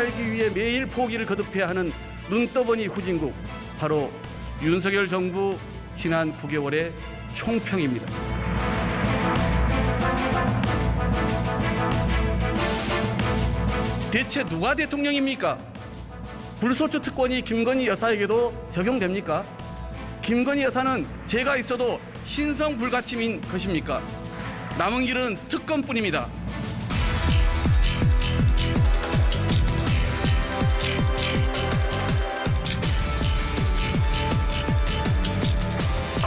살기 위해 매일 포기를 거듭해야 하는 눈떠보니 후진국, 바로 윤석열 정부 지난 9개월의 총평입니다. 대체 누가 대통령입니까? 불소추 특권이 김건희 여사에게도 적용됩니까? 김건희 여사는 제가 있어도 신성 불가침인 것입니까? 남은 길은 특검뿐입니다.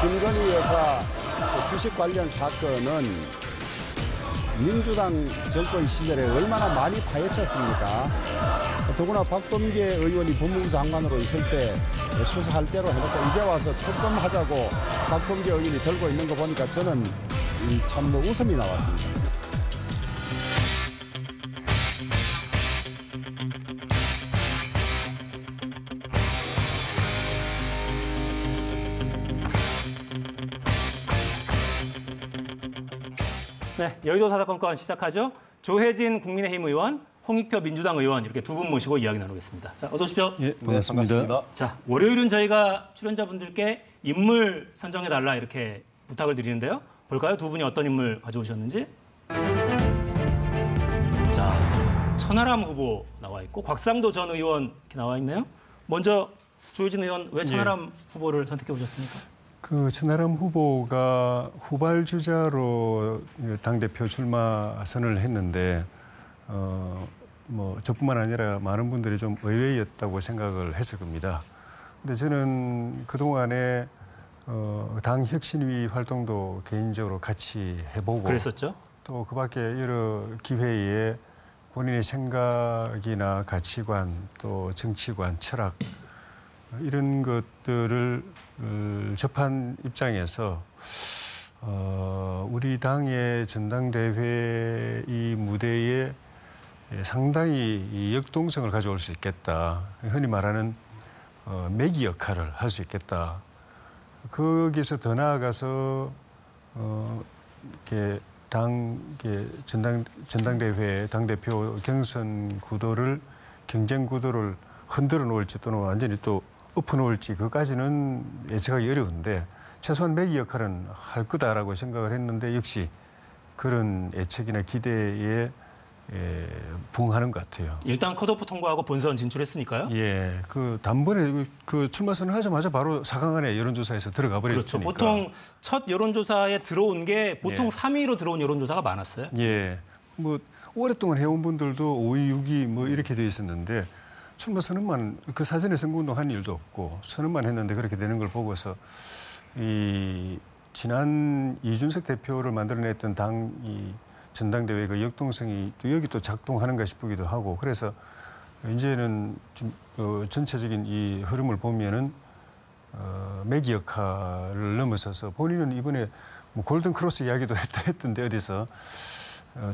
김건희 여사 주식 관련 사건은 민주당 정권 시절에 얼마나 많이 파헤쳤습니까? 더구나 박범계 의원이 법무부 장관으로 있을 때 수사할 대로 해놓고 이제 와서 특검하자고 박범계 의원이 들고 있는 거 보니까 저는 참 웃음이 나왔습니다. 네, 여의도 사사건건 시작하죠. 조혜진 국민의힘 의원, 홍익표 민주당 의원 이렇게 두 분 모시고 이야기 나누겠습니다. 자, 어서 오십시오. 예, 반갑습니다. 자, 월요일은 저희가 출연자분들께 인물 선정해달라 이렇게 부탁을 드리는데요. 볼까요? 두 분이 어떤 인물 가져오셨는지. 자, 천하람 후보 나와 있고 곽상도 전 의원 이렇게 나와 있네요. 먼저 조혜진 의원, 왜 천하람 후보를 선택해 오셨습니까? 그 천하람 후보가 후발주자로 당대표 출마 선언을 했는데 뭐 저뿐만 아니라 많은 분들이 좀 의외였다고 생각을 했을 겁니다. 근데 저는 그동안에 당 혁신위 활동도 개인적으로 같이 해보고 그랬었죠. 또 그밖에 여러 기회에 본인의 생각이나 가치관 또 정치관, 철학 이런 것들을 접한 입장에서 우리 당의 전당대회 이 무대에 상당히 역동성을 가져올 수 있겠다. 흔히 말하는 매기 역할을 할 수 있겠다. 거기서 더 나아가서 이렇게 전당대회 당대표 경선 구도를 경쟁 구도를 흔들어 놓을지 또는 완전히 또 엎어놓을지 그까지는 예측하기 어려운데 최소한 매기 역할은 할 거다라고 생각을 했는데 역시 그런 예측이나 기대에 부응하는 것 같아요. 일단 컷오프 통과하고 본선 진출했으니까요. 예, 그 단번에 그 출마 선언하자마자 바로 4강 안에 여론조사에서 들어가 버렸으니까. 그렇죠. 보통 첫 여론조사에 들어온 게 보통 3위로 들어온 여론조사가 많았어요. 예, 뭐 오랫동안 해온 분들도 5위, 6위 뭐 이렇게 돼 있었는데 출마 선언만 그 사전에 선거운동 한 일도 없고 선언만 했는데 그렇게 되는 걸 보고서 이 지난 이준석 대표를 만들어냈던 당이 전당대회 그 역동성이 또 여기 또 작동하는가 싶기도 하고 그래서 이제는 좀 전체적인 이 흐름을 보면은 매기 역할을 넘어서서 본인은 이번에 뭐 골든 크로스 이야기도 했던데 어디서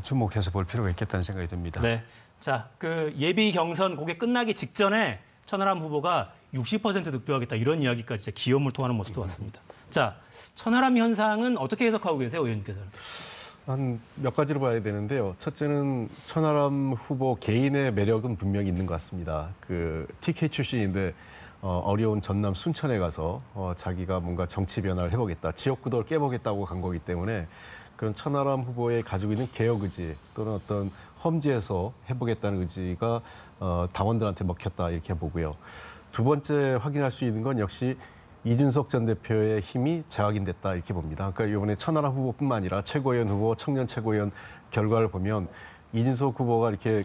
주목해서 볼 필요가 있겠다는 생각이 듭니다. 네. 자, 그 예비 경선 그게 끝나기 직전에 천하람 후보가 60% 득표하겠다 이런 이야기까지 진짜 기염을 토하는 모습도 왔습니다. 자, 천하람 현상은 어떻게 해석하고 계세요, 의원님께서는? 한 몇 가지로 봐야 되는데요. 첫째는 천하람 후보 개인의 매력은 분명히 있는 것 같습니다. 그 TK 출신인데 어려운 전남 순천에 가서 자기가 뭔가 정치 변화를 해보겠다, 지역구도를 깨보겠다고 간 거기 때문에 그런 천하람 후보의 가지고 있는 개혁 의지 또는 어떤 험지에서 해보겠다는 의지가 당원들한테 먹혔다 이렇게 보고요. 두 번째 확인할 수 있는 건 역시 이준석 전 대표의 힘이 재확인됐다 이렇게 봅니다. 그러니까 이번에 천하람 후보뿐만 아니라 최고위원 후보, 청년 최고위원 결과를 보면 이준석 후보가 이렇게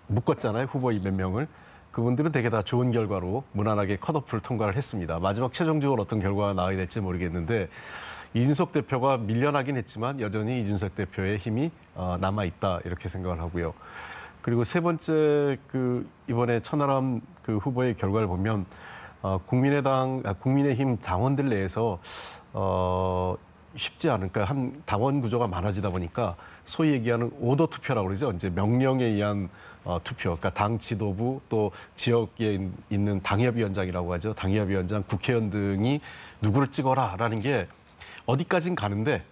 묶었잖아요. 후보 몇 명을. 그분들은 되게 다 좋은 결과로 무난하게 컷오프를 통과를 했습니다. 마지막 최종적으로 어떤 결과가 나와야 될지 모르겠는데 이준석 대표가 밀려나긴 했지만 여전히 이준석 대표의 힘이 남아있다 이렇게 생각을 하고요. 그리고 세 번째 이번에 천하람 후보의 결과를 보면 국민의힘 당원들 내에서 쉽지 않을까 한 당원 구조가 많아지다 보니까 소위 얘기하는 오더 투표라고 그러죠. 이제 명령에 의한 투표, 그러니까 당 지도부 또 지역에 있는 당협위원장이라고 하죠. 당협위원장, 국회의원 등이 누구를 찍어라라는 게 어디까진 가는데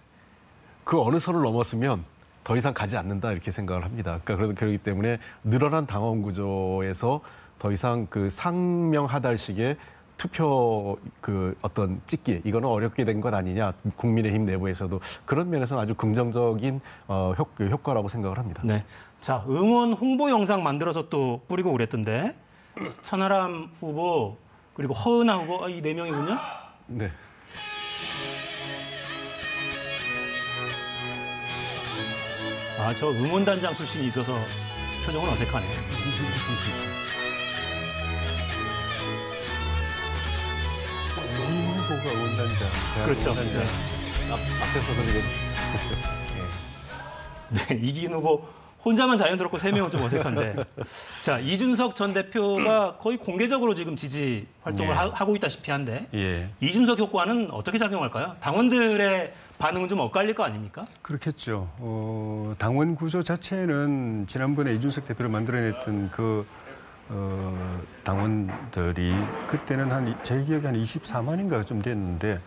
그 어느 선을 넘었으면 더 이상 가지 않는다 이렇게 생각을 합니다. 그러니까 그렇기 때문에 늘어난 당원 구조에서 더 이상 그 상명하달식의 투표 그 어떤 찍기 이거는 어렵게 된 것 아니냐 국민의힘 내부에서도 그런 면에서는 아주 긍정적인 효과라고 생각을 합니다. 네. 자, 응원 홍보 영상 만들어서 또 뿌리고 그랬던데 천하람 후보 그리고 허은하 후보 이 네 명이군요. 네. 아, 저 응원단장 출신이 있어서 표정은 어색하네요. 노인 후보가 원단장. 그렇죠. 원단장. 네. 앞에서도 이게 네, 이기인 후보 혼자만 자연스럽고 세 명은 좀 어색한데. 자, 이준석 전 대표가 거의 공개적으로 지금 지지 활동을 네. 하고 있다시피 한데 예. 이준석 효과는 어떻게 작용할까요? 당원들의 반응은 좀 엇갈릴 거 아닙니까? 그렇겠죠. 당원 구조 자체는 지난번에 이준석 대표를 만들어냈던 당원들이 그때는 제 기억에 한 24만인가 좀 됐는데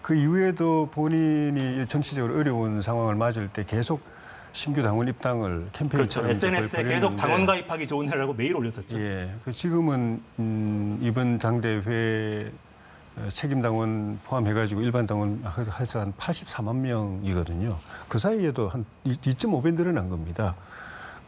그 이후에도 본인이 정치적으로 어려운 상황을 맞을 때 계속 신규 당원 입당을 그렇죠. 캠페인처럼 SNS에 계속 당원 가입하기 좋은 해라고 매일 올렸었죠. 예. 지금은 이번 당대회 책임 당원 포함해가지고 일반 당원 해서 한 84만 명이거든요. 그 사이에도 한 2.5배 늘어난 겁니다.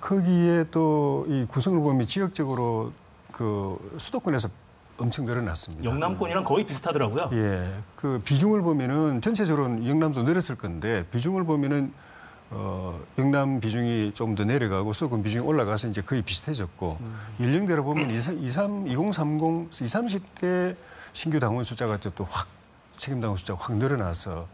거기에 또 이 구성을 보면 지역적으로 그 수도권에서 엄청 늘어났습니다. 영남권이랑 거의 비슷하더라고요. 예. 그 비중을 보면은 전체적으로는 영남도 늘었을 건데 비중을 보면은 영남 비중이 좀 더 내려가고 수도권 비중이 올라가서 이제 거의 비슷해졌고 연령대로 보면 2030대 신규 당원 숫자가 또 확 책임 당원 숫자가 확 늘어나서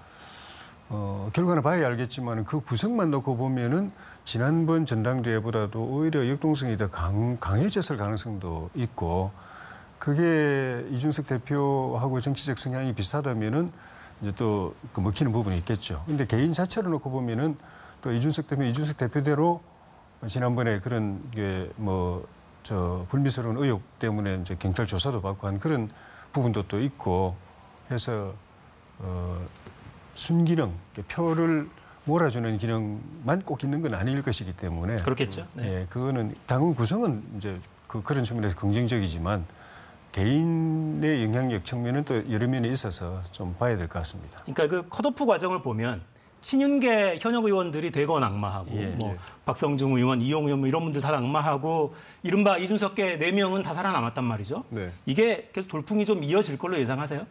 결과는 봐야 알겠지만 그 구성만 놓고 보면은 지난번 전당대회보다도 오히려 역동성이 더 강해졌을 가능성도 있고 그게 이준석 대표하고 정치적 성향이 비슷하다면은 이제 또 그 먹히는 부분이 있겠죠. 근데 개인 자체로 놓고 보면은 또 이준석 대표대로 지난번에 그런 게 불미스러운 의혹 때문에 이제 경찰 조사도 받고 한 그런 부분도 또 있고 해서 순기능 표를 몰아주는 기능만 꼭 있는 건 아닐 것이기 때문에 그렇겠죠. 네. 예, 그거는 당원 구성은 이제 그런 측면에서 긍정적이지만 개인의 영향력 측면은 또 여러 면이 있어서 좀 봐야 될 것 같습니다. 그러니까 그 컷오프 과정을 보면 친윤계 현역 의원들이 대거 낙마하고 박성중 의원, 이용 의원 이런 분들 다 낙마하고 이른바 이준석계 4명은 다 살아남았단 말이죠. 네. 이게 계속 돌풍이 좀 이어질 걸로 예상하세요?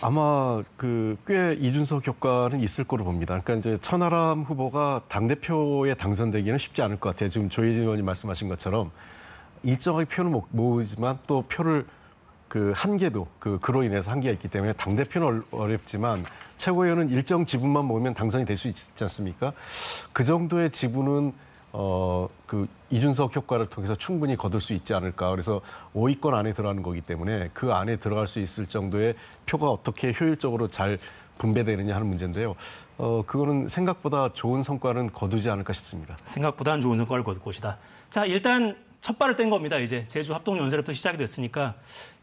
아마 꽤 이준석 효과는 있을 거로 봅니다. 그러니까 이제 천하람 후보가 당대표에 당선되기는 쉽지 않을 것 같아요. 지금 조혜진 의원이 말씀하신 것처럼 일정하게 표는 모으지만 또 표를 한계도 그로 인해서 한계가 있기 때문에 당대표는 어렵지만 최고위원은 일정 지분만 모으면 당선이 될 수 있지 않습니까? 그 정도의 지분은 이준석 효과를 통해서 충분히 거둘 수 있지 않을까. 그래서 5위권 안에 들어가는 거기 때문에 그 안에 들어갈 수 있을 정도의 표가 어떻게 효율적으로 잘 분배되느냐 하는 문제인데요. 그거는 생각보다 좋은 성과는 거두지 않을까 싶습니다. 생각보다는 좋은 성과를 거둘 것이다. 자, 일단 첫 발을 뗀 겁니다. 이제 제주 합동연설부터 시작이 됐으니까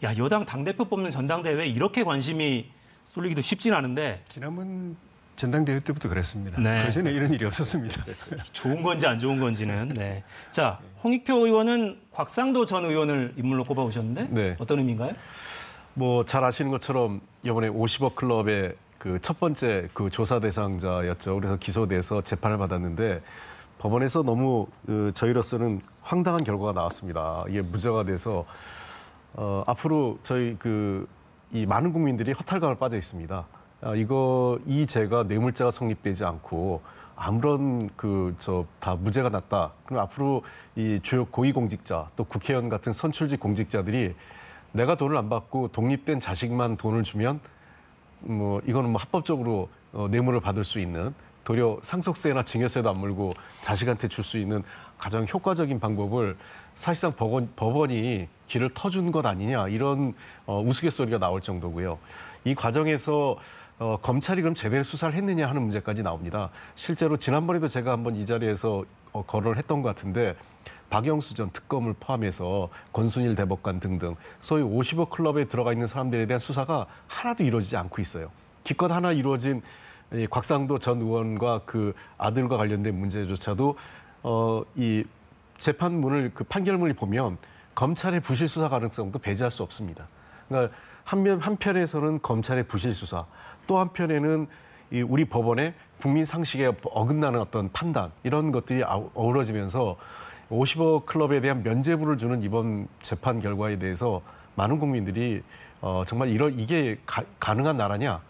여당 당대표 뽑는 전당대회에 이렇게 관심이 쏠리기도 쉽진 않은데 지난번 전당대회 때부터 그랬습니다. 네. 그전에 이런 일이 없었습니다. 좋은 건지 안 좋은 건지는. 네. 자, 홍익표 의원은 곽상도 전 의원을 인물로 꼽아오셨는데 네. 어떤 의미인가요? 잘 아시는 것처럼 이번에 50억 클럽의 첫 번째 조사 대상자였죠. 그래서 기소돼서 재판을 받았는데 법원에서 너무 저희로서는 황당한 결과가 나왔습니다. 이게 무죄가 돼서 앞으로 저희 이 많은 국민들이 허탈감을 빠져 있습니다. 이 죄가 뇌물죄가 성립되지 않고 아무런 다 무죄가 났다. 그럼 앞으로 이 주요 고위공직자 또 국회의원 같은 선출직 공직자들이 내가 돈을 안 받고 독립된 자식만 돈을 주면 이거는 합법적으로 뇌물을 받을 수 있는 도리어 상속세나 증여세도 안 물고 자식한테 줄 수 있는 가장 효과적인 방법을 사실상 법원이 길을 터준 것 아니냐 이런 우스갯소리가 나올 정도고요. 이 과정에서 검찰이 그럼 제대로 수사를 했느냐 하는 문제까지 나옵니다. 실제로 지난번에도 제가 한번 이 자리에서 거론을 했던 것 같은데 박영수 전 특검을 포함해서 권순일 대법관 등등 소위 50억 클럽에 들어가 있는 사람들에 대한 수사가 하나도 이루어지지 않고 있어요. 기껏 하나 이루어진 이 곽상도 전 의원과 그 아들과 관련된 문제조차도 이 재판문을 그 판결문을 보면 검찰의 부실 수사 가능성도 배제할 수 없습니다. 그러니까 한편에서는 검찰의 부실 수사, 또 한편에는 이 우리 법원의 국민 상식에 어긋나는 어떤 판단 이런 것들이 어우러지면서 50억 클럽에 대한 면죄부를 주는 이번 재판 결과에 대해서 많은 국민들이 정말 이게 가능한 나라냐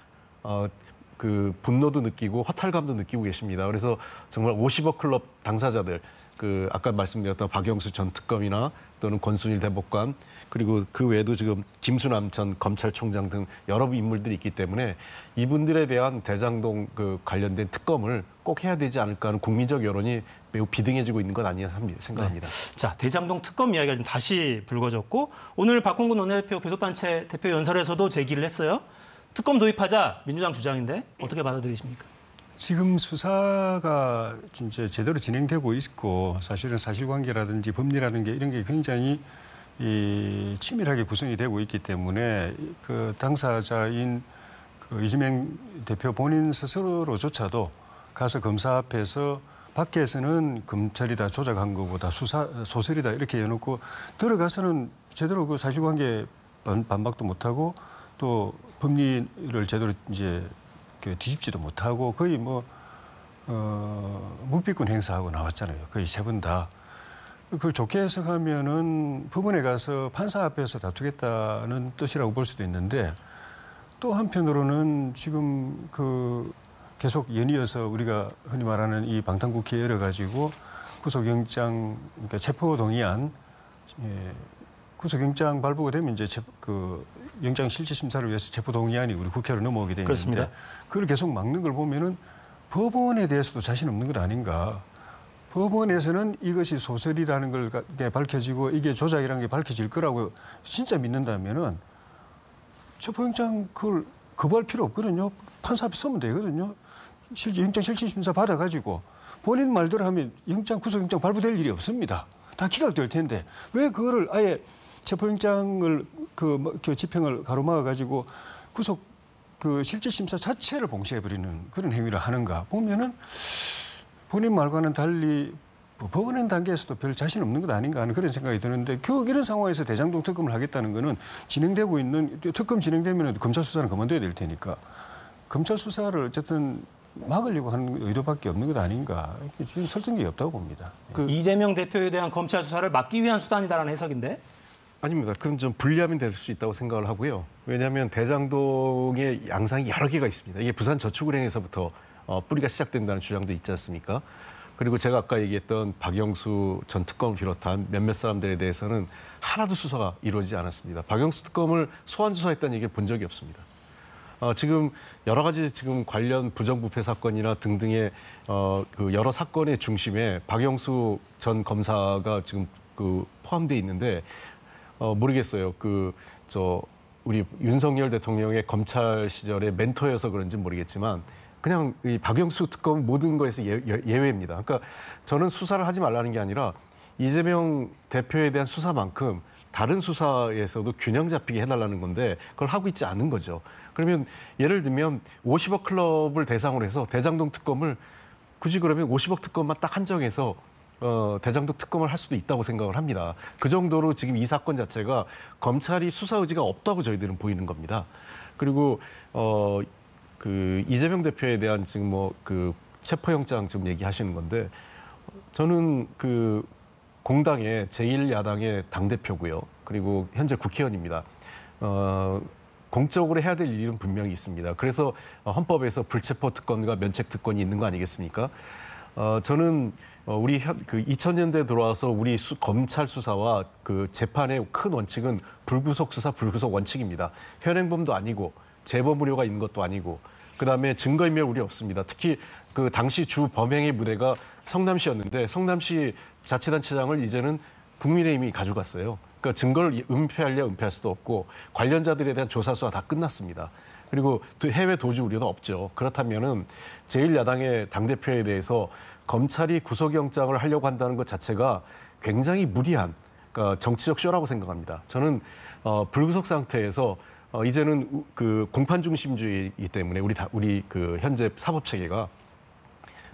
그 분노도 느끼고 허탈감도 느끼고 계십니다. 그래서 정말 50억 클럽 당사자들 그 아까 말씀드렸던 박영수 전 특검이나 또는 권순일 대법관 그리고 그 외에도 지금 김수남 전 검찰총장 등 여러 인물들이 있기 때문에 이분들에 대한 대장동 그 관련된 특검을 꼭 해야 되지 않을까 하는 국민적 여론이 매우 비등해지고 있는 것 아니냐 생각합니다. 네. 자, 대장동 특검 이야기가 좀 다시 불거졌고 오늘 박홍근 원내대표 교섭단체 대표 연설에서도 제기를 했어요. 특검 도입하자 민주당 주장인데 어떻게 받아들이십니까? 지금 수사가 이제 제대로 진행되고 있고 사실은 사실관계라든지 법리라는 게 이런 게 굉장히 치밀하게 구성이 되고 있기 때문에 그 당사자인 그 이재명 대표 본인 스스로조차도 가서 검사 앞에서 밖에서는 검찰이 다 조작한 거고 다 소설이다 이렇게 해놓고 들어가서는 제대로 그 사실관계 반박도 못하고 또 법리를 제대로 이제 뒤집지도 못하고 거의 묵비권 행사하고 나왔잖아요. 거의 세 번 다. 그걸 좋게 해석하면은 법원에 가서 판사 앞에서 다투겠다는 뜻이라고 볼 수도 있는데 또 한편으로는 지금 계속 연이어서 우리가 흔히 말하는 이 방탄국회 열어가지고 구속영장, 그러니까 체포동의안, 구속영장 발부가 되면 이제 영장 실질 심사를 위해서 체포동의안이 우리 국회로 넘어오게 되어 있는데 그걸 계속 막는 걸 보면은 법원에 대해서도 자신 없는 것 아닌가. 법원에서는 이것이 소설이라는 걸 밝혀지고 이게 조작이라는 게 밝혀질 거라고 진짜 믿는다면은 체포영장 그걸 거부할 필요 없거든요. 판사 앞에 서면 되거든요. 영장 실질 심사 받아가지고 본인 말대로 하면 구속영장 발부될 일이 없습니다. 다 기각될 텐데 왜 그거를 아예 체포영장을 집행을 가로막아 가지고 구속 실질 심사 자체를 봉쇄해 버리는 그런 행위를 하는가 보면은 본인 말과는 달리 법원의 단계에서도 별 자신 없는 것 아닌가 하는 그런 생각이 드는데 결국 이런 상황에서 대장동 특검을 하겠다는 거는 진행되고 있는 특검 진행되면 검찰 수사는 그만둬야 될 테니까 검찰 수사를 어쨌든 막으려고 하는 의도밖에 없는 것 아닌가. 지금 설득력이 없다고 봅니다. 이재명 대표에 대한 검찰 수사를 막기 위한 수단이다라는 해석인데? 아닙니다. 그럼 좀 불리하면 될 수 있다고 생각을 하고요. 왜냐하면 대장동의 양상이 여러 개가 있습니다. 이게 부산저축은행에서부터 뿌리가 시작된다는 주장도 있지 않습니까? 그리고 제가 아까 얘기했던 박영수 전 특검을 비롯한 몇몇 사람들에 대해서는 하나도 수사가 이루어지지 않았습니다. 박영수 특검을 소환 조사했다는 얘기를 본 적이 없습니다. 지금 여러 가지 지금 관련 부정부패 사건이나 등등의 그 여러 사건의 중심에 박영수 전 검사가 지금 포함되어 있는데 모르겠어요. 우리 윤석열 대통령의 검찰 시절의 멘토여서 그런지 모르겠지만 그냥 이 박영수 특검 모든 거에서 예외입니다. 그러니까 저는 수사를 하지 말라는 게 아니라 이재명 대표에 대한 수사만큼 다른 수사에서도 균형 잡히게 해달라는 건데 그걸 하고 있지 않은 거죠. 그러면 예를 들면 50억 클럽을 대상으로 해서 대장동 특검을 굳이 그러면 50억 특검만 딱 한정해서 대장동 특검을 할 수도 있다고 생각을 합니다. 그 정도로 지금 이 사건 자체가 검찰이 수사 의지가 없다고 저희들은 보이는 겁니다. 그리고 이재명 대표에 대한 지금 체포영장 지금 얘기하시는 건데 저는 공당의 제1야당의 당대표고요. 그리고 현재 국회의원입니다. 공적으로 해야 될 일은 분명히 있습니다. 그래서 헌법에서 불체포 특권과 면책 특권이 있는 거 아니겠습니까? 저는 우리 2000년대 들어와서 우리 검찰 수사와 재판의 큰 원칙은 불구속 수사, 불구속 원칙입니다. 현행범도 아니고 재범 우려가 있는 것도 아니고 그다음에 증거인멸 우려 없습니다. 특히 당시 주 범행의 무대가 성남시였는데 성남시 자치단체장을 이제는 국민의힘이 가져갔어요. 그러니까 증거를 은폐하려 은폐할 수도 없고 관련자들에 대한 조사 수사 다 끝났습니다. 그리고 해외 도주 우려도 없죠. 그렇다면은 제1야당의 당대표에 대해서 검찰이 구속영장을 하려고 한다는 것 자체가 굉장히 무리한 정치적 쇼라고 생각합니다. 저는 불구속 상태에서 이제는 그 공판 중심주의이기 때문에 우리 그 현재 사법 체계가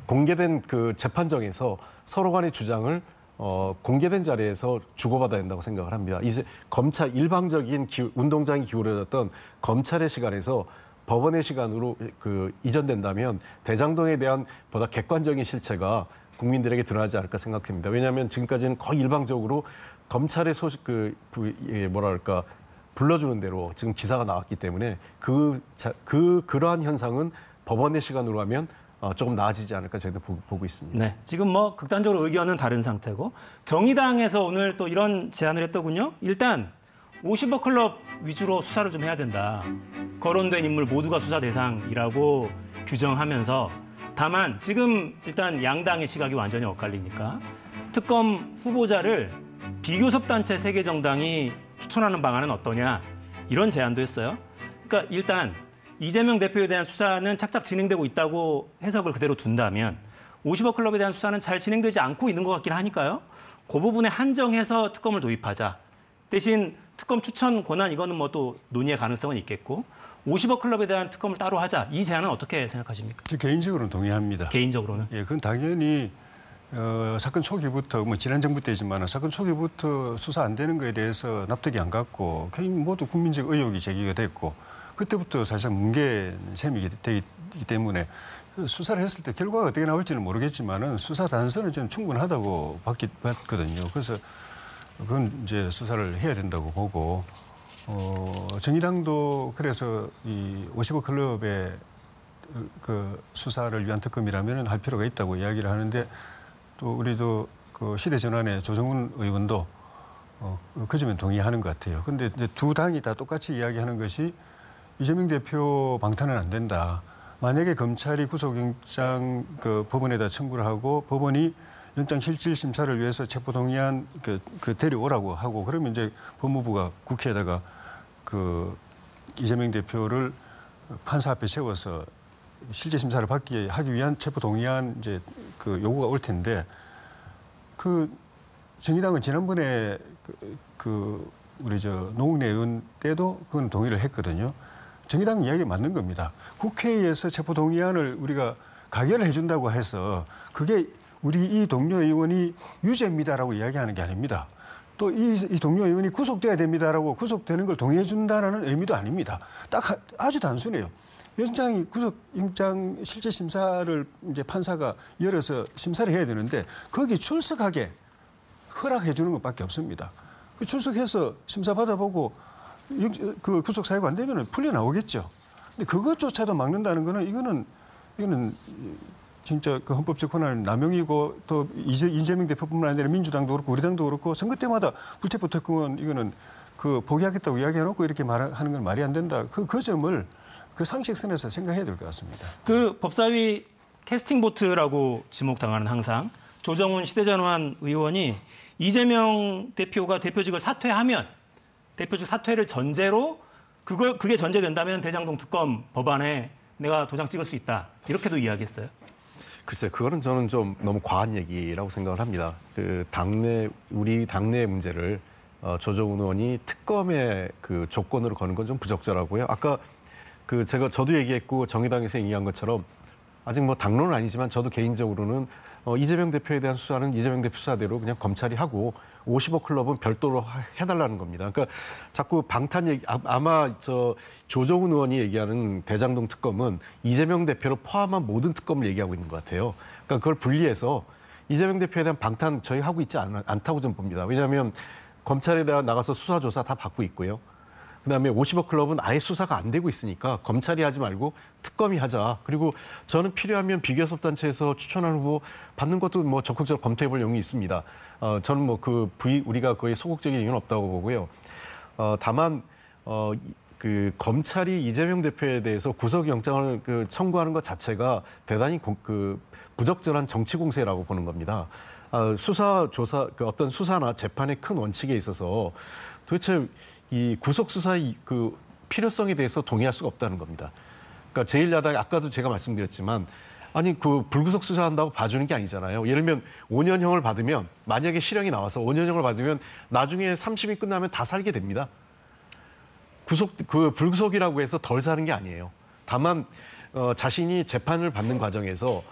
공개된 그 재판정에서 서로 간의 주장을 공개된 자리에서 주고받아야 된다고 생각을 합니다. 이제 검찰 일방적인 운동장이 기울어졌던 검찰의 시간에서 법원의 시간으로 그 이전된다면 대장동에 대한 보다 객관적인 실체가 국민들에게 드러나지 않을까 생각됩니다. 왜냐하면 지금까지는 거의 일방적으로 검찰의 소식 뭐랄까 불러주는 대로 지금 기사가 나왔기 때문에 그러한 현상은 법원의 시간으로 하면 조금 나아지지 않을까 저희도 보고 있습니다. 네, 지금 뭐 극단적으로 의견은 다른 상태고 정의당에서 오늘 또 이런 제안을 했더군요. 일단 50억 클럽 위주로 수사를 좀 해야 된다. 거론된 인물 모두가 수사 대상이라고 규정하면서 다만 지금 일단 양당의 시각이 완전히 엇갈리니까 특검 후보자를 비교섭단체 3개 정당이 추천하는 방안은 어떠냐 이런 제안도 했어요. 그러니까 일단 이재명 대표에 대한 수사는 착착 진행되고 있다고 해석을 그대로 둔다면 50억 클럽에 대한 수사는 잘 진행되지 않고 있는 것 같긴 하니까요. 그 부분에 한정해서 특검을 도입하자. 대신 특검 추천 권한 이거는 뭐 또 논의의 가능성은 있겠고 50억 클럽에 대한 특검을 따로 하자. 이 제안은 어떻게 생각하십니까? 저 개인적으로는 동의합니다. 개인적으로는? 예, 그건 당연히 사건 초기부터 뭐 지난 정부 때지만 사건 초기부터 수사 안 되는 거에 대해서 납득이 안 갔고 모두 국민적 의혹이 제기가 됐고 그때부터 사실상 뭉갠 셈이기 때문에 수사를 했을 때 결과가 어떻게 나올지는 모르겠지만은 수사 단서는 저는 충분하다고 봤거든요. 그래서 그건 이제 수사를 해야 된다고 보고 정의당도 그래서 이 50억 클럽의 그 수사를 위한 특검이라면 할 필요가 있다고 이야기를 하는데 또 우리도 그 시대전환의 조정훈 의원도 그 점에 동의하는 것 같아요. 그런데 두 당이 다 똑같이 이야기하는 것이 이재명 대표 방탄은 안 된다. 만약에 검찰이 구속영장 그 법원에다 청구를 하고 법원이 영장실질심사를 위해서 체포동의안 그 데려오라고 하고 그러면 이제 법무부가 국회에다가 그 이재명 대표를 판사 앞에 세워서 실제 심사를 하기 위한 체포동의안 이제 그 요구가 올 텐데 그 정의당은 지난번에 우리 노웅래 의원 때도 그건 동의를 했거든요. 정의당 이야기 맞는 겁니다. 국회에서 체포동의안을 우리가 가결을 해준다고 해서 그게 우리 이 동료 의원이 유죄입니다라고 이야기하는 게 아닙니다. 또 이 동료 의원이 구속돼야 됩니다라고 구속되는 걸 동의해준다는 의미도 아닙니다. 딱 아주 단순해요. 구속영장 실제 심사를 이제 판사가 열어서 심사를 해야 되는데 거기 출석하게 허락해 주는 것밖에 없습니다. 출석해서 심사 받아보고 그 구속 사유가 안 되면 풀려 나오겠죠. 근데 그것조차도 막는다는 거는 이거는 진짜 그 헌법적 권한 남용이고 또 이재명 대표뿐만 아니라 민주당도 그렇고 우리 당도 그렇고 선거 때마다 불체포 특권 이거는 그 포기하겠다고 이야기해놓고 이렇게 말하는 건 말이 안 된다. 그 점을 그 상식선에서 생각해야 될 것 같습니다. 그 법사위 캐스팅 보트라고 지목당하는 항상 조정훈 시대전환 의원이 이재명 대표가 대표직을 사퇴하면 대표직 사퇴를 전제로 그게 전제된다면 대장동 특검 법안에 내가 도장 찍을 수 있다. 이렇게도 이야기했어요. 글쎄요, 그거는 저는 좀 너무 과한 얘기라고 생각을 합니다. 우리 당내의 문제를 조정훈 의원이 특검의 그 조건으로 거는 건 좀 부적절하고요. 아까 저도 얘기했고 정의당에서 얘기한 것처럼 아직 뭐 당론은 아니지만 저도 개인적으로는 이재명 대표에 대한 수사는 이재명 대표 수사대로 그냥 검찰이 하고 50억 클럽은 별도로 해달라는 겁니다. 그러니까 자꾸 방탄 얘기, 아마 조정훈 의원이 얘기하는 대장동 특검은 이재명 대표를 포함한 모든 특검을 얘기하고 있는 것 같아요. 그러니까 그걸 분리해서 이재명 대표에 대한 방탄 저희 하고 있지 않다고 좀 봅니다. 왜냐하면 검찰에 대한 나가서 수사 조사 다 받고 있고요. 그다음에 50억 클럽은 아예 수사가 안 되고 있으니까 검찰이 하지 말고 특검이 하자. 그리고 저는 필요하면 비교섭단체에서 추천한 후보 받는 것도 뭐 적극적으로 검토해볼 용이 있습니다. 저는 뭐 우리가 거의 소극적인 이유는 없다고 보고요. 다만 그 검찰이 이재명 대표에 대해서 구속영장을 청구하는 것 자체가 대단히 부적절한 정치 공세라고 보는 겁니다. 수사 조사 어떤 수사나 재판의 큰 원칙에 있어서 도대체 이 구속 수사의 그 필요성에 대해서 동의할 수가 없다는 겁니다. 그러니까 제1야당이 아까도 제가 말씀드렸지만 아니 그 불구속 수사한다고 봐주는 게 아니잖아요. 예를 들면 5년형을 받으면 만약에 실형이 나와서 5년형을 받으면 나중에 30이 끝나면 다 살게 됩니다. 불구속이라고 해서 덜 사는 게 아니에요. 다만 자신이 재판을 받는 과정에서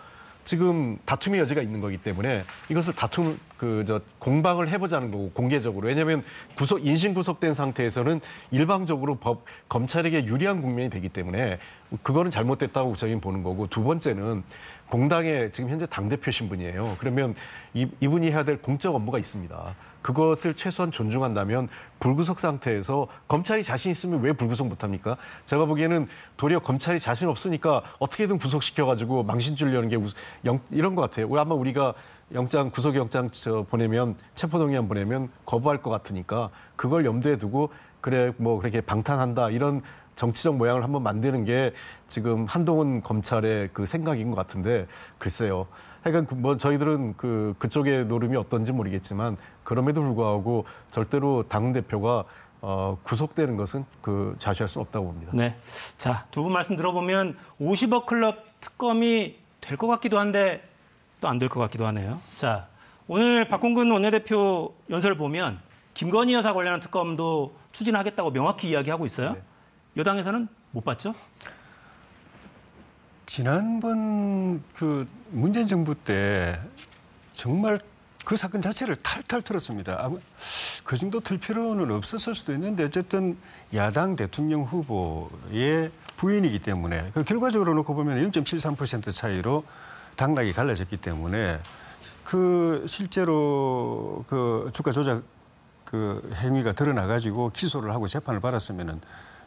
지금 다툼의 여지가 있는 거기 때문에 이것을 공방을 해보자는 거고, 공개적으로. 왜냐하면 인신 구속된 상태에서는 일방적으로 검찰에게 유리한 국면이 되기 때문에 그거는 잘못됐다고 저희는 보는 거고, 두 번째는 공당의 지금 현재 당대표 신분이에요. 그러면 이분이 해야 될 공적 업무가 있습니다. 그것을 최소한 존중한다면 불구속 상태에서 검찰이 자신 있으면 왜 불구속 못합니까? 제가 보기에는 도리어 검찰이 자신 없으니까 어떻게든 구속시켜가지고 망신 주려는 게 이런 것 같아요. 아마 우리가 구속영장 보내면, 체포동의안 보내면 거부할 것 같으니까 그걸 염두에 두고 그래 뭐 그렇게 방탄한다 이런 정치적 모양을 한번 만드는 게 지금 한동훈 검찰의 그 생각인 것 같은데, 글쎄요. 하여간 뭐 저희들은 그쪽의 노름이 어떤지 모르겠지만 그럼에도 불구하고 절대로 당대표가 구속되는 것은 자시할 수 없다고 봅니다. 네. 자, 두 분 말씀 들어보면 50억 클럽 특검이 될 것 같기도 한데 또 안 될 것 같기도 하네요. 자, 오늘 박홍근 원내대표 연설을 보면 김건희 여사 관련한 특검도 추진하겠다고 명확히 이야기하고 있어요. 네. 여당에서는 못 봤죠? 지난번 문재인 정부 때 정말 그 사건 자체를 탈탈 털었습니다. 그 정도 틀 필요는 없었을 수도 있는데 어쨌든 야당 대통령 후보의 부인이기 때문에 결과적으로 놓고 보면 0.73% 차이로 당락이 갈라졌기 때문에 실제로 주가 조작 행위가 드러나가지고 기소를 하고 재판을 받았으면은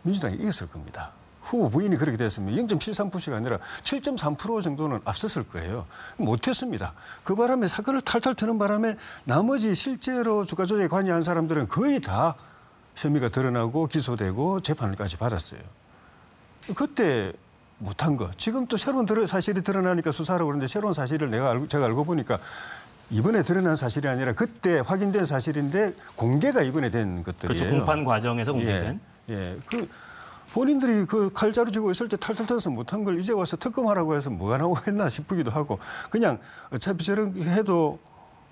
민주당이 이겼을 겁니다. 후보 부인이 그렇게 됐으면 0.73%가 아니라 7.3% 정도는 앞섰을 거예요. 못했습니다. 그 바람에 사건을 탈탈 트는 바람에 나머지 실제로 주가 조작에 관여한 사람들은 거의 다 혐의가 드러나고 기소되고 재판을까지 받았어요. 그때 못한 거. 지금 또 새로운 사실이 드러나니까 수사하라고 그러는데 새로운 사실을 제가 알고 보니까 이번에 드러난 사실이 아니라 그때 확인된 사실인데 공개가 이번에 된 것들이에요. 그렇죠. 공판 과정에서 공개된. 예. 본인들이 칼자루 쥐고 있을 때 탈탈 털어서 못한 걸 이제 와서 특검하라고 해서 뭐가 나오고 했나 싶기도 하고, 그냥 어차피 저렇게 해도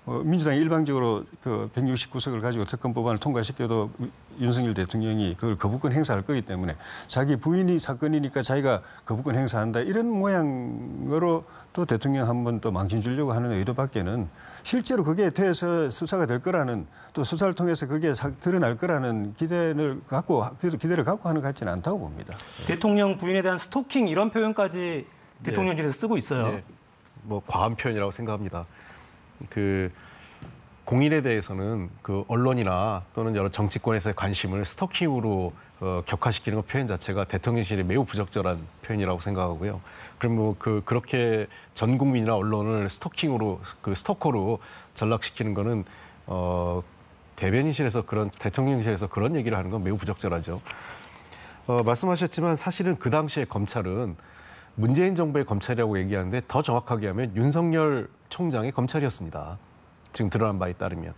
민주당이 일방적으로 169석을 가지고 특검 법안을 통과시켜도 윤석열 대통령이 그걸 거부권 행사할 거기 때문에 자기 부인이 사건이니까 자기가 거부권 행사한다 이런 모양으로 또 대통령 한번 또 망신 주려고 하는 의도밖에는 실제로 그게 돼서 수사가 될 거라는, 또 수사를 통해서 그게 드러날 거라는 기대를 갖고 하는 것 같지는 않다고 봅니다. 대통령 부인에 대한 스토킹 이런 표현까지 대통령실에서 쓰고 있어요. 네. 뭐 과한 표현이라고 생각합니다. 공인에 대해서는 언론이나 또는 여러 정치권에서의 관심을 스토킹으로 격화시키는 것 표현 자체가 대통령실이 매우 부적절한 표현이라고 생각하고요. 그럼 그렇게 전 국민이나 언론을 스토커로 전락시키는 거는 대통령실에서 그런 얘기를 하는 건 매우 부적절하죠. 말씀하셨지만 사실은 그 당시에 검찰은 문재인 정부의 검찰이라고 얘기하는데 더 정확하게 하면 윤석열 총장의 검찰이었습니다. 지금 드러난 바에 따르면.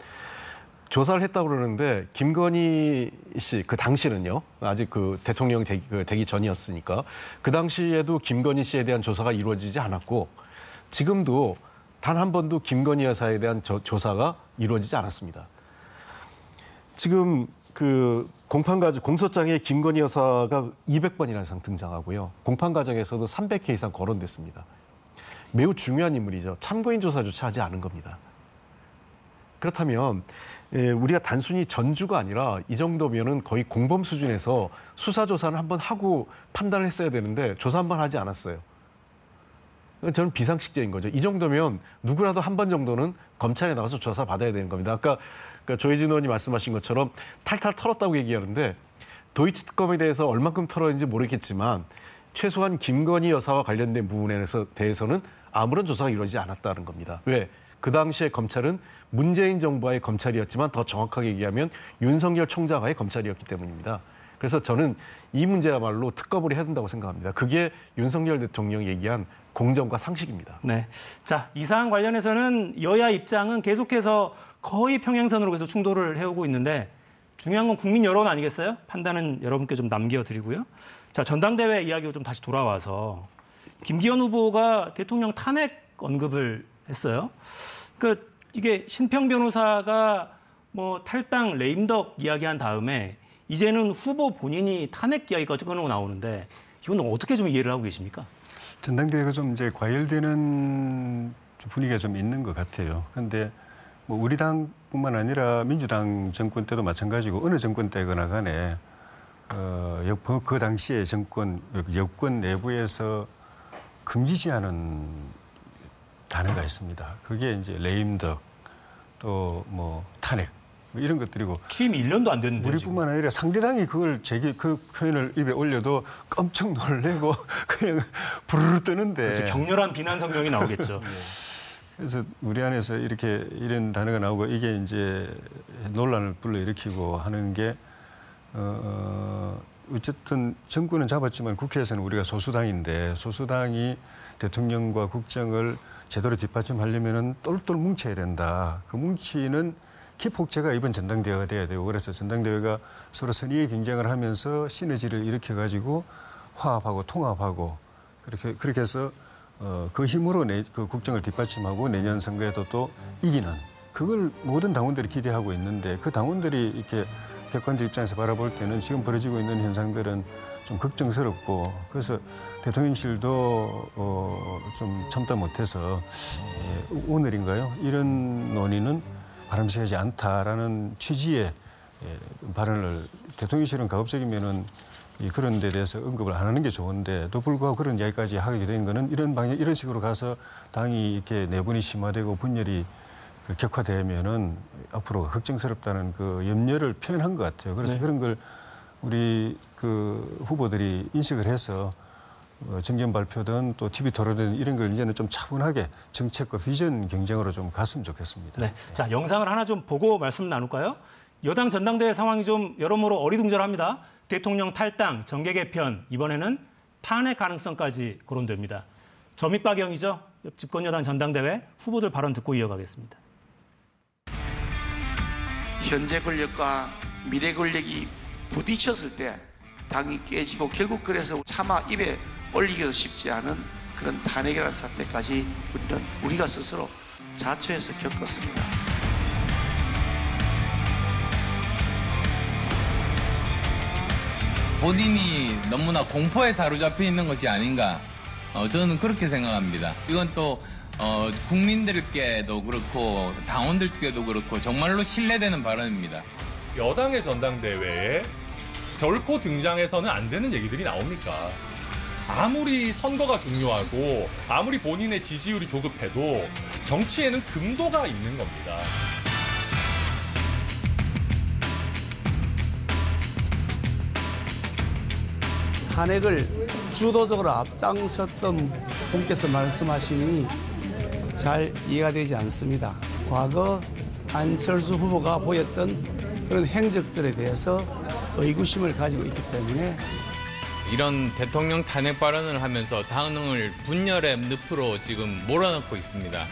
조사를 했다고 그러는데 김건희 씨 그 당시는요. 아직 대통령이 되기 전이었으니까 그 당시에도 김건희 씨에 대한 조사가 이루어지지 않았고 지금도 단 한 번도 김건희 여사에 대한 조사가 이루어지지 않았습니다. 지금 공판 과정 공소장에 김건희 여사가 200번이나 이상 등장하고요. 공판 과정에서도 300회 이상 거론됐습니다. 매우 중요한 인물이죠. 참고인 조사조차 하지 않은 겁니다. 그렇다면 우리가 단순히 전주가 아니라 이 정도면은 거의 공범 수준에서 수사 조사를 한번 하고 판단을 했어야 되는데 조사 한번 하지 않았어요. 저는 비상식적인 거죠. 이 정도면 누구라도 한 번 정도는 검찰에 나가서 조사 받아야 되는 겁니다. 아까 조혜진 의원이 말씀하신 것처럼 탈탈 털었다고 얘기하는데 도이치 특검에 대해서 얼만큼 털었는지 모르겠지만 최소한 김건희 여사와 관련된 부분에 대해서는 아무런 조사가 이루어지지 않았다는 겁니다. 왜? 그 당시에 검찰은 문재인 정부와의 검찰이었지만 더 정확하게 얘기하면 윤석열 총장과의 검찰이었기 때문입니다. 그래서 저는 이 문제야말로 특검을 해야 된다고 생각합니다. 그게 윤석열 대통령이 얘기한 공정과 상식입니다. 네. 자, 이 사안 관련해서는 여야 입장은 계속해서 거의 평행선으로 계속 충돌을 해오고 있는데 중요한 건 국민 여론 아니겠어요? 판단은 여러분께 좀 남겨드리고요. 자, 전당대회 이야기로 좀 다시 돌아와서 김기현 후보가 대통령 탄핵 언급을 했어요. 이게 신평 변호사가 탈당 레임덕 이야기한 다음에 이제는 후보 본인이 탄핵 이야기까지 꺼내고 나오는데 이건 어떻게 좀 이해를 하고 계십니까? 전당대회가 좀 이제 과열되는 분위기가 좀 있는 것 같아요. 그런데 뭐 우리 당뿐만 아니라 민주당 정권 때도 마찬가지고 어느 정권 때거나 간에 그 당시에 정권 여권 내부에서 금기시하는 단어가 있습니다. 그게 이제 레임덕 또 뭐 탄핵 뭐 이런 것들이고 취임 1년도 안 됐는데 우리뿐만 아니라 상대당이 그걸 그 표현을 입에 올려도 깜짝 놀래고 그냥 부르르 뜨는데 그렇죠. 격렬한 비난 성명이 나오겠죠. 그래서 우리 안에서 이렇게 이런 단어가 나오고 이게 이제 논란을 불러일으키고 하는 게 어쨌든 정권은 잡았지만 국회에서는 우리가 소수당인데 소수당이 대통령과 국정을 제대로 뒷받침하려면은 똘똘 뭉쳐야 된다. 그 뭉치는 기폭제가 이번 전당대회가 돼야 되고 그래서 전당대회가 서로 선의의 경쟁을 하면서 시너지를 일으켜가지고 화합하고 통합하고 그렇게 해서 그 힘으로 그 국정을 뒷받침하고 내년 선거에도 또 이기는 그걸 모든 당원들이 기대하고 있는데 그 당원들이 이렇게 객관적 입장에서 바라볼 때는 지금 벌어지고 있는 현상들은 좀 걱정스럽고 그래서 대통령실도 좀 참다 못해서 오늘인가요? 이런 논의는 바람직하지 않다라는 취지의 발언을 대통령실은 가급적이면은 그런 데 대해서 언급을 안 하는 게 좋은데도 불구하고 그런 이야기까지 하게 된 거는 이런 식으로 가서 당이 이렇게 내분이 심화되고 분열이 격화되면은 앞으로 걱정스럽다는 그 염려를 표현한 것 같아요. 그래서 그런 걸 우리 그 후보들이 인식을 해서 정견 발표든 또 TV 토론든 이런 걸 이제는 좀 차분하게 정책과 비전 경쟁으로 좀 갔으면 좋겠습니다. 네. 자, 영상을 하나 좀 보고 말씀 나눌까요? 여당 전당대회 상황이 좀 여러모로 어리둥절합니다. 대통령 탈당, 정계 개편, 이번에는 탄핵 가능성까지 거론됩니다. 점입박영이죠. 집권여당 전당대회 후보들 발언 듣고 이어가겠습니다. 현재 권력과 미래 권력이 부딪혔을 때 당이 깨지고 결국 그래서 차마 입에 올리기도 쉽지 않은 그런 탄핵이라는 사태까지 우리가 스스로 자초해서 겪었습니다. 본인이 너무나 공포에 사로잡혀 있는 것이 아닌가 저는 그렇게 생각합니다. 이건 또 국민들께도 그렇고 당원들께도 그렇고 정말로 신뢰되는 발언입니다. 여당의 전당대회에 결코 등장해서는 안 되는 얘기들이 나옵니까? 아무리 선거가 중요하고 아무리 본인의 지지율이 조급해도 정치에는 금도가 있는 겁니다. 탄핵을 주도적으로 앞장섰던 분께서 말씀하시니 잘 이해가 되지 않습니다. 과거 안철수 후보가 보였던 그런 행적들에 대해서 의구심을 가지고 있기 때문에 이런 대통령 탄핵 발언을 하면서 당을 분열의 늪으로 지금 몰아넣고 있습니다.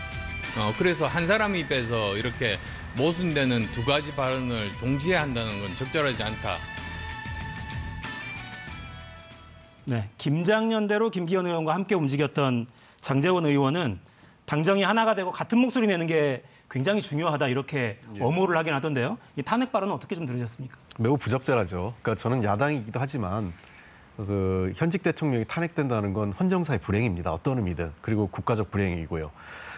그래서 한 사람 입에서 이렇게 모순되는 두 가지 발언을 동시에 한다는 건 적절하지 않다. 네, 김장년대로 김기현 의원과 함께 움직였던 장제원 의원은 당정이 하나가 되고 같은 목소리 내는 게 굉장히 중요하다 이렇게 엄호를 하긴 하던데요. 이 탄핵 발언은 어떻게 좀 들으셨습니까? 매우 부적절하죠. 그러니까 저는 야당이기도 하지만 그 현직 대통령이 탄핵된다는 건 헌정사의 불행입니다. 어떤 의미든. 그리고 국가적 불행이고요.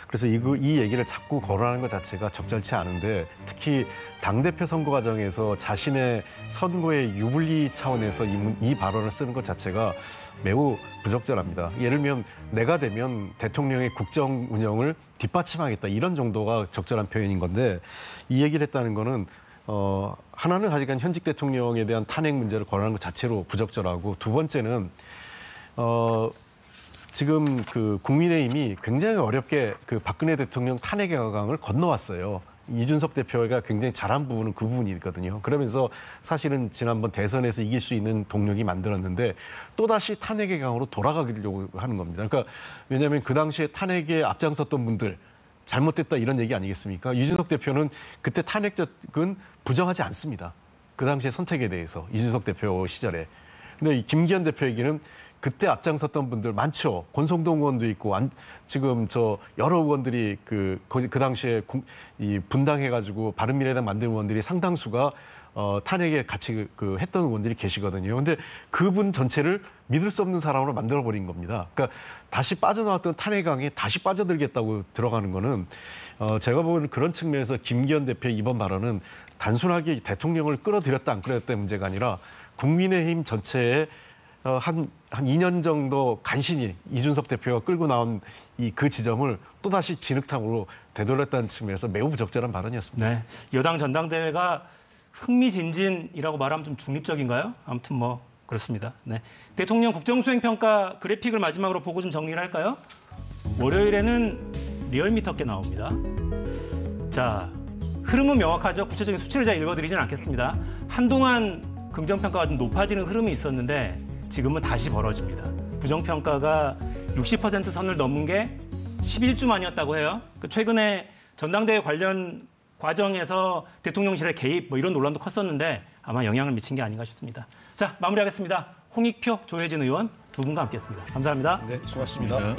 그래서 이 얘기를 자꾸 거론하는 것 자체가 적절치 않은데 특히 당대표 선거 과정에서 자신의 선거의 유불리 차원에서 이 발언을 쓰는 것 자체가 매우 부적절합니다. 예를 들면 내가 되면 대통령의 국정 운영을 뒷받침하겠다 이런 정도가 적절한 표현인 건데 이 얘기를 했다는 거는 하나는 하여간 현직 대통령에 대한 탄핵 문제를 거론하는 것 자체로 부적절하고 두 번째는 지금 그 국민의힘이 굉장히 어렵게 그 박근혜 대통령 탄핵의 강을 건너왔어요. 이준석 대표가 굉장히 잘한 부분은 그 부분이거든요. 그러면서 사실은 지난번 대선에서 이길 수 있는 동력이 만들었는데 또다시 탄핵의 강으로 돌아가려고 하는 겁니다. 그러니까 왜냐하면 그 당시에 탄핵에 앞장섰던 분들 잘못됐다 이런 얘기 아니겠습니까? 이준석 대표는 그때 탄핵적은 부정하지 않습니다. 그 당시의 선택에 대해서 이준석 대표 시절에. 근데 김기현 대표에게는 그때 앞장섰던 분들 많죠. 권성동 의원도 있고 지금 저 여러 의원들이 그 당시에 이 분당해가지고 바른미래당 만든 의원들이 상당수가 탄핵에 같이 했던 의원들이 계시거든요. 근데 그분 전체를 믿을 수 없는 사람으로 만들어버린 겁니다. 그러니까 다시 빠져나왔던 탄핵강에 다시 빠져들겠다고 들어가는 거는 제가 보는 그런 측면에서 김기현 대표의 이번 발언은 단순하게 대통령을 끌어들였다 안 끌어들였다의 문제가 아니라 국민의힘 전체에 한 2년 정도 간신히 이준석 대표가 끌고 나온 그 지점을 또다시 진흙탕으로 되돌렸다는 측면에서 매우 부적절한 발언이었습니다. 네, 여당 전당대회가 흥미진진이라고 말하면 좀 중립적인가요? 아무튼 뭐 그렇습니다. 네, 대통령 국정수행평가 그래픽을 마지막으로 보고 좀 정리를 할까요? 월요일에는 리얼미터께 나옵니다. 자, 흐름은 명확하죠. 구체적인 수치를 잘 읽어드리진 않겠습니다. 한동안 긍정평가가 좀 높아지는 흐름이 있었는데 지금은 다시 벌어집니다. 부정평가가 60% 선을 넘은 게 11주 만이었다고 해요. 최근에 전당대회 관련 과정에서 대통령실의 개입 뭐 이런 논란도 컸었는데 아마 영향을 미친 게 아닌가 싶습니다. 자, 마무리하겠습니다. 홍익표, 조혜진 의원 두 분과 함께했습니다. 감사합니다. 네, 수고하셨습니다.